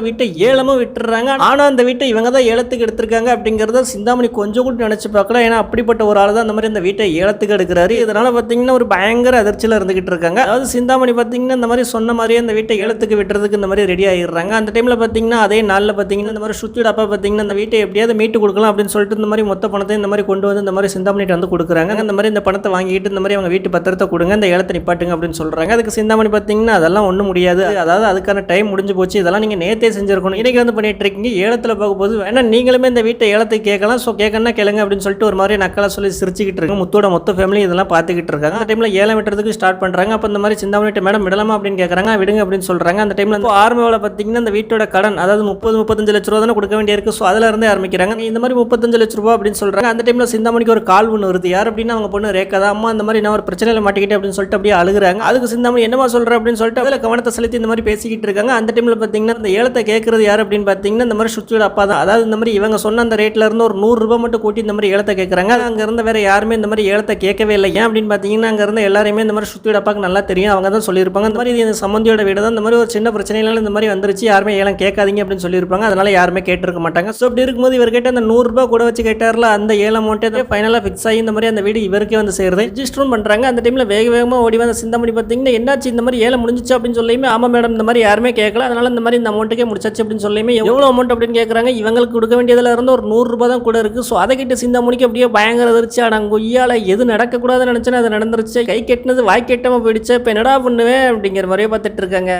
வீட்டை ஏலமும் விட்டுறாங்க. ஆனா அந்த வீட்டை இவங்க தான் ஏலத்துக்கு எடுத்திருக்காங்க அப்படிங்கறத சிந்தாமணி கொஞ்சம் கூட நினைச்சு பார்க்கல. ஏன்னா அப்படிப்பட்ட ஒரு ஆள் தான் அந்த மாதிரி இந்த வீட்டை ஏலத்துக்கு எடுக்கிறாரு. இதனால பாத்தீங்கன்னா ஒரு பயங்கர அதிர்ச்சியில இருந்துகிட்டு இருக்காங்க. அதாவது சிந்தாமணி பாத்தீங்கன்னா இந்த மாதிரி சொன்ன மாதிரியே அந்த வீட்டை ஏலத்துக்கு விட்டுறதுக்கு இந்த மாதிரி ரெடி ஆகிடுறாங்க. அந்த டைம்ல பாத்தீங்கன்னா அதே நாள்ல பாத்தீங்கன்னா இந்த மாதிரி சுத்தியோட அப்பா பாத்தீங்கன்னா இந்த வீட்டை எப்படியாவது மீட்டு கொடுக்கலாம் அப்படின்னு சொல்லிட்டு இந்த மாதிரி மொத்த பணத்தை இந்த மாதிரி கொண்டு வந்து இந்த மாதிரி சிந்தாமணிட்டு வந்து கொடுக்குறாங்க. இந்த மாதிரி இந்த பணத்தை வாங்கிட்டு இந்த மாதிரி அவங்க வீட்டு பத்திரத்தை கொடுங்க, இந்த ஏலத்தை நிப்பாட்டுங்க அப்படின்னு சொல்றாங்க. அதுக்கு சிந்தாமணி பாத்தீங்கன்னா அதெல்லாம் ஒன்றும் முடியாது, அதாவது அதுக்கான டைம் முடிஞ்சு போச்சு, இதெல்லாம் நீங்க நேத்தே செஞ்சிருக்கணும், இன்னைக்கு வந்து பண்ணிட்டு இருக்கீங்க, ஏலத்தில் பார்க்கும்போது வேணா நீங்களுமே இந்த வீட்டை ஏலத்துக்கு கேட்கலாம், ஸோ கேட்கணும்னா கேளுங்க அப்படின்னு சொல்லிட்டு ஒரு மாதிரி நக்கலா சொல்லி சிரிச்சுக்கிட்டு இருக்காங்க. முத்தோட மொத்த ஃபேமிலி இதெல்லாம் பார்த்துக்கிட்டு இருக்காங்க. அந்த டைம்ல ஏலம் விட்டுறதுக்கு ஸ்டார்ட் பண்றாங்க. அப்போ இந்த மாதிரி சிந்தாமணிட்ட மேடம் விடலாமா அப்படின்னு கேட்கறாங்க. விடுங்க அப்படின்னு சொல்றாங்க. அந்த டைம்ல ஆரம்ப வேலை பார்த்தீங்கன்னா இந்த வீட்டோட கடன் அதாவது 30-35 லட்ச ரூபா தானே கொடுக்க வேண்டியிருக்கு. ஸோ அதுல இருந்தே ஆரம்பிக்கிறாங்க. இந்த மாதிரி 35 லட்ச ரூபா அப்படின்னு சொல்றாங்க. அந்த டைம்ல சிந்தாமணிக்கு ஒரு கால் ஒன்று வருது. யார் அப்படின்னா அவங்க பொண்ணு ரேகா தான். அம்மா இந்த மாதிரி நான் ஒரு பிரச்சனையில மாட்டிக்கிட்டே அப்படின்னு சொல்லிட்டு அப்படியே அழுகுறாங்க. அதுக்கு சிந்தாமணி என்னமா சொல்ற அப்படின்னு சொல்லிட்டு அதில் கவனத்தை செலுத்தி இந்த மாதிரி பேசிக்கிட்டு இருக்காங்க. அந்த டைம்ல பார்த்தீங்கன்னா இந்த ஏலத்தை கேட்கறது யார் அப்படின்னு பார்த்தீங்கன்னா இந்த மாதிரி சுத்தியோட அப்பா தான். அதாவது இந்த மாதிரி இவங்க சொன்ன அந்த ரேட்ல இருந்து ஒரு 100 ரூபாய் மட்டும் கூட்டி இந்த மாதிரி ஏலத்தை கேட்கறாங்க. அங்க இருந்த வேற யாருமே இந்த மாதிரி ஏலத்தை கேட்கவே இல்லை. ஏன் அப்படின்னு பார்த்தீங்கன்னா அங்க இருந்த எல்லாருமே இந்த மாதிரி சுத்தியோட அப்பாக்கு நல்லா தெரியும், அவங்க தான் சொல்லியிருப்பாங்க இந்த மாதிரி இது சம்பந்தியோட வீடு தான், இந்த மாதிரி ஒரு சின்ன பிரச்சனையினால இந்த மாதிரி வந்துருச்சு, யாருமே ஏலம் கேட்காதீங்க அப்படின்னு சொல்லியிருப்பாங்க. அதனால யாருமே கேட்டிருக்க மாட்டாங்க. ஸோ அப்படி இருக்கும்போது இவர் கேட்ட அந்த 100 ரூபாய் கூட வச்சு கேட்டார்ல, அந்த ஏலம் அமௌண்ட்டே ஃபைனலாக ஃபிக்ஸ் ஆகி இந்த மாதிரி அந்த வீடு இவருக்கே வந்து சேருது. ரெஜிஸ்டரும் பண்றாங்க. அந்த டைம்ல வேக வேகமாக ஓடி வந்த சிந்தாமணி பார்த்தீங்கன்னா என்னாச்சு இந்த மாதிரி ஏலம் முடிஞ்சிச்சு அப்படின்னு சொல்லியுமே ஆமா மேடம் இந்த மாதிரி யாருமே கேட்கல, அதனால இந்த மாதிரி இந்த அமௌண்ட்டுக்கே முடிச்சாச்சு அப்படின்னு சொல்லியுமே எவ்வளோ அமௌண்ட் அப்படின்னு கேட்குறாங்க. இவங்களுக்கு கொடுக்க வேண்டியதுல இருந்து ஒரு 100 ரூபாய் தான் கூட இருக்கு. ஸோ அதை கிட்ட சிந்தாமணிக்கு அப்படியே பயங்கர அதிர்ச்சி. நாங்கள் கொய்யால எது நடக்கக்கூடாதுன்னு நினைச்சேன்னு அது நடந்துருச்சு, கை கெட்டினது வாய் கெட்டாம போயிடுச்சு, இப்போ என்னடா பண்ணுவேன் அப்படிங்கிற மாதிரியே பார்த்துட்டு இருக்காங்க.